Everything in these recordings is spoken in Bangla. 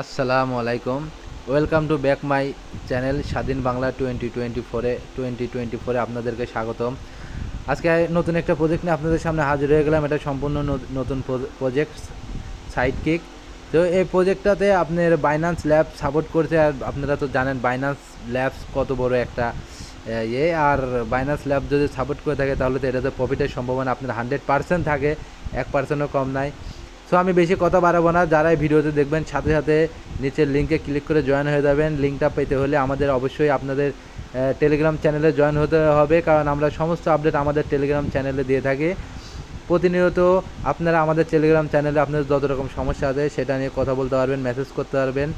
আসসালামু আলাইকুম। Welcome to back my channel স্বাধীন বাংলা 2024 আপনাদেরকে স্বাগতম। আজকে নতুন একটা প্রজেক্ট নিয়ে আপনাদের সামনে হাজির হয়ে গেলাম। এটা সম্পূর্ণ নতুন প্রজেক্ট, সাইডকিক। তো এই প্রজেক্টটাতে আপনার বাইন্যান্স ল্যাব সাপোর্ট করছে। আর আপনারা তো জানেন বাইন্যান্স ল্যাবস কত বড় একটা আর বাইন্যান্স ল্যাব যদি সাপোর্ট করে থাকে তাহলে তো এটাতে প্রফিটের সম্ভাবনা আপনার 100% থাকে, 1%ও কম নাই। সো আমি বেশি কথা বাড়াবো না। যারা এই ভিডিওতে দেখবেন সাথে সাথে নিচের লিঙ্কে ক্লিক করে জয়েন হয়ে যাবেন। লিঙ্কটা পেতে হলে আমাদের অবশ্যই আপনাদের টেলিগ্রাম চ্যানেলে জয়েন হতে হবে, কারণ আমরা সমস্ত আপডেট আমাদের টেলিগ্রাম চ্যানেলে দিয়ে থাকি প্রতিনিয়ত। আপনারা আমাদের টেলিগ্রাম চ্যানেলে আপনাদের যত রকম সমস্যা আছে সেটা নিয়ে কথা বলতে পারবেন, মেসেজ করতে পারবেন,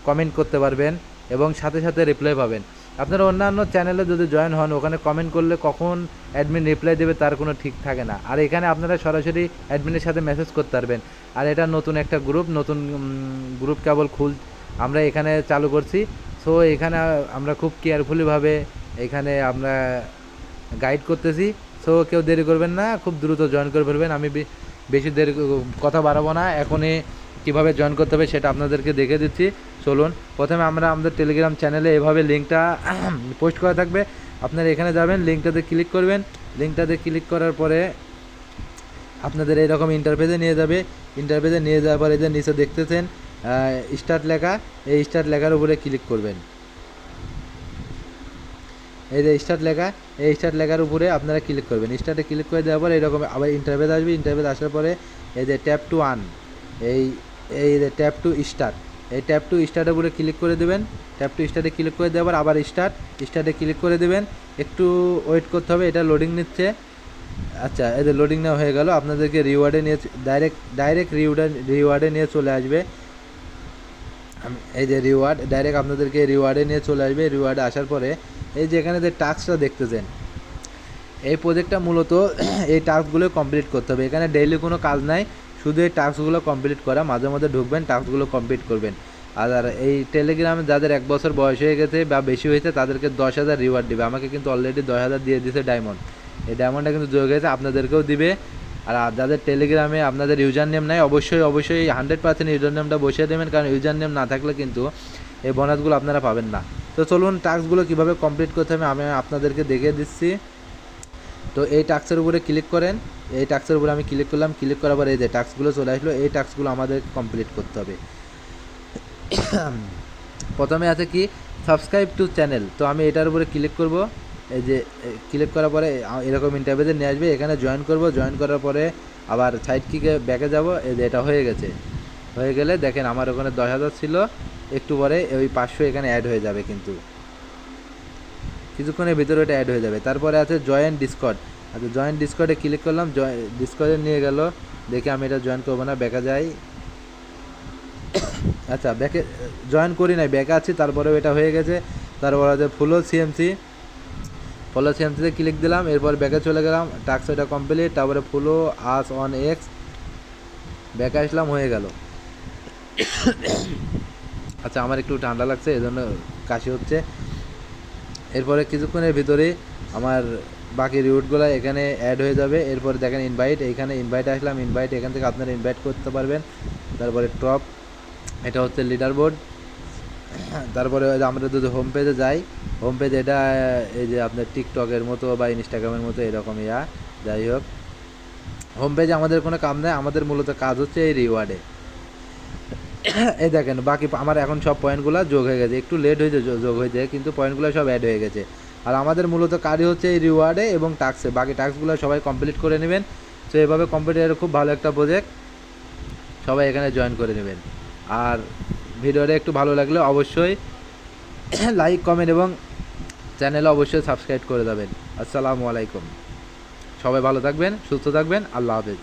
কমেন্ট করতে পারবেন এবং সাথে সাথে রিপ্লাই পাবেন। আপনারা অন্যান্য চ্যানেলে যদি জয়েন হন, ওখানে কমেন্ট করলে কখন অ্যাডমিন রিপ্লাই দেবে তার কোনো ঠিক থাকে না। আর এখানে আপনারা সরাসরি অ্যাডমিনের সাথে মেসেজ করতে পারবেন। আর এটা নতুন একটা নতুন গ্রুপ কেবল আমরা এখানে চালু করছি। সো এখানে আমরা খুব কেয়ারফুলিভাবে এখানে আমরা গাইড করতেছি। সো কেউ দেরি করবেন না, খুব দ্রুত জয়েন করে ফেলবেন। আমি বেশি দেরি কথা বাড়াবো না, এখনই কীভাবে জয়েন করতে হবে সেটা আপনাদেরকে দেখে দিচ্ছি। চলুন, প্রথমে আমরা আমাদের টেলিগ্রাম চ্যানেলে এভাবে লিঙ্কটা পোস্ট করা থাকবে। আপনারা এখানে যাবেন, লিঙ্কটাতে ক্লিক করবেন। লিঙ্কটাতে ক্লিক করার পরে আপনাদের এইরকম ইন্টারফেসে নিয়ে যাবে। ইন্টারফেসে নিয়ে যাওয়ার পরে যে নিচে দেখতেছেন স্টার্ট লেখা, এই স্টার্ট লেখার উপরে ক্লিক করবেন। এই যে স্টার্ট লেখা, এই স্টার্ট লেখার উপরে আপনারা ক্লিক করবেন। স্টার্টে ক্লিক করে দেওয়ার পরে এরকম আবার ইন্টারফেস আসবে। ইন্টারফেস আসার পরে এই যে ট্যাপ টু আর্ন, এই এই যে ট্যাপ টু স্টার্ট, এই ট্যাপ টু স্টার্টের উপরে ক্লিক করে দেবেন। ট্যাপ টু স্টার্টে ক্লিক করে দেওয়ার আবার স্টার্টে ক্লিক করে দেবেন। একটু ওয়েট করতে হবে, এটা লোডিং নিচ্ছে। আচ্ছা, এই যে লোডিং নেওয়া হয়ে গেল। আপনাদেরকে রিওয়ার্ডে নিয়ে ডাইরেক্ট রিওয়ার্ডে নিয়ে চলে আসবে। এই যে রিওয়ার্ড, ডাইরেক্ট আপনাদেরকে রিওয়ার্ডে নিয়ে চলে আসবে। রিওয়ার্ডে আসার পরে এই যে এখানে যে টাস্কটা দেখতেছেন, এই প্রজেক্টটা মূলত এই টাস্কগুলো কমপ্লিট করতে হবে। এখানে ডেইলি কোনো কাজ নাই, শুধু এই টাস্কগুলো কমপ্লিট করা। মাঝে মধ্যে ঢুকবেন, টাস্কগুলো কমপ্লিট করবেন। আর এই টেলিগ্রামে যাদের 1 বছর বয়স হয়ে গেছে বা বেশি হয়েছে তাদেরকে 10,000 রিওয়ার্ড দিবে। আমাকে কিন্তু অলরেডি 10,000 দিয়ে দিয়েছে ডায়মন্ড। এই ডায়মন্ডটা কিন্তু যোগ হয়েছে, আপনাদেরকেও দিবে। আর যাদের টেলিগ্রামে আপনাদের ইউজার নেম নাই, অবশ্যই 100% ইউজার নেমটা বসিয়ে দেবেন, কারণ ইউজার নেম না থাকলে কিন্তু এই বোনাসগুলো আপনারা পাবেন না। তো চলুন, টাস্কগুলো কীভাবে কমপ্লিট করতে হবে আমি আপনাদেরকে দেখিয়ে দিচ্ছি। তো এই টাস্কের উপরে ক্লিক করেন। এই টাস্কের উপরে আমি ক্লিক করলাম। ক্লিক করার পরে এই যে টাস্কগুলো চলে আসলো, এই টাস্কগুলো আমাদের কমপ্লিট করতে হবে। প্রথমে আছে কি সাবস্ক্রাইব টু চ্যানেল, তো আমি এটার উপরে ক্লিক করব। এই যে ক্লিক করার পরে এরকম ইন্টারভিউতে নিয়ে আসবে। এখানে জয়েন করব। জয়েন করার পরে আবার সাইড কিকে ব্যাকে যাব। এই যে এটা হয়ে গেছে। হয়ে গেলে দেখেন আমার ওখানে 10,000 ছিল, একটু পরে ওই 500 এখানে অ্যাড হয়ে যাবে, কিন্তু কিছুক্ষণের ভিতরে এটা অ্যাড হয়ে যাবে। তারপরে আছে জয়েন ডিসকর্ড। আচ্ছা, জয়েন ডিসকর্ডে ক্লিক করলাম। ডিসকর্ডে নিয়ে গেল। দেখে আমি এটা জয়েন করবো না, ব্যাকে যাই। আচ্ছা, ব্যাকে জয়েন করি নাই, ব্যাকে আছি, তারপরেও এটা হয়ে গেছে। তারপর আছে ফলো সিএমসিতে ক্লিক দিলাম। এরপর ব্যাকে চলে গেলাম, টাস্ক এটা কমপ্লিট। তারপরে ফলো আস অন এক্স, ব্যাকে আসলাম, হয়ে গেল। আচ্ছা, আমার একটু ঠান্ডা লাগছে, এজন্য কাশি হচ্ছে। এরপরে কিছুক্ষণের ভিতরে আমার বাকি রিউটগুলো এখানে অ্যাড হয়ে যাবে। এরপরে দেখেন ইনভাইট, এইখানে ইনভাইট আসলাম। ইনভাইট এখান থেকে আপনারা ইনভাইট করতে পারবেন। তারপরে টপ, এটা হচ্ছে লিডার বোর্ড। তারপরে আমরা যদি হোম পেজে যাই, হোম পেজ এটা এই যে আপনার টিকটকের মতো বা ইনস্টাগ্রামের মতো এরকম যাই হোক, হোম পেজে আমাদের কোনো কাম নেই। আমাদের মূলত কাজ হচ্ছে এই রিওয়ার্ডে। এই দেখেন বাকি আমার এখন সব পয়েন্টগুলো যোগ হয়ে গেছে। একটু লেট হয়েছে যোগ হয়েছে, কিন্তু পয়েন্টগুলো সব অ্যাড হয়ে গেছে। আর আমাদের মূলত কাজই হচ্ছে এই রিওয়ার্ডে এবং টাস্কে। বাকি টাস্কগুলো সবাই কমপ্লিট করে নেবেন। তো এভাবে কম্পিউটারের খুব ভালো একটা প্রজেক্ট, সবাই এখানে জয়েন করে নেবেন। আর ভিডিওটা একটু ভালো লাগলে অবশ্যই লাইক, কমেন্ট এবং চ্যানেলে অবশ্যই সাবস্ক্রাইব করে দেবেন। আসসালামু আলাইকুম। সবাই ভালো থাকবেন, সুস্থ থাকবেন। আল্লাহ হাফেজ।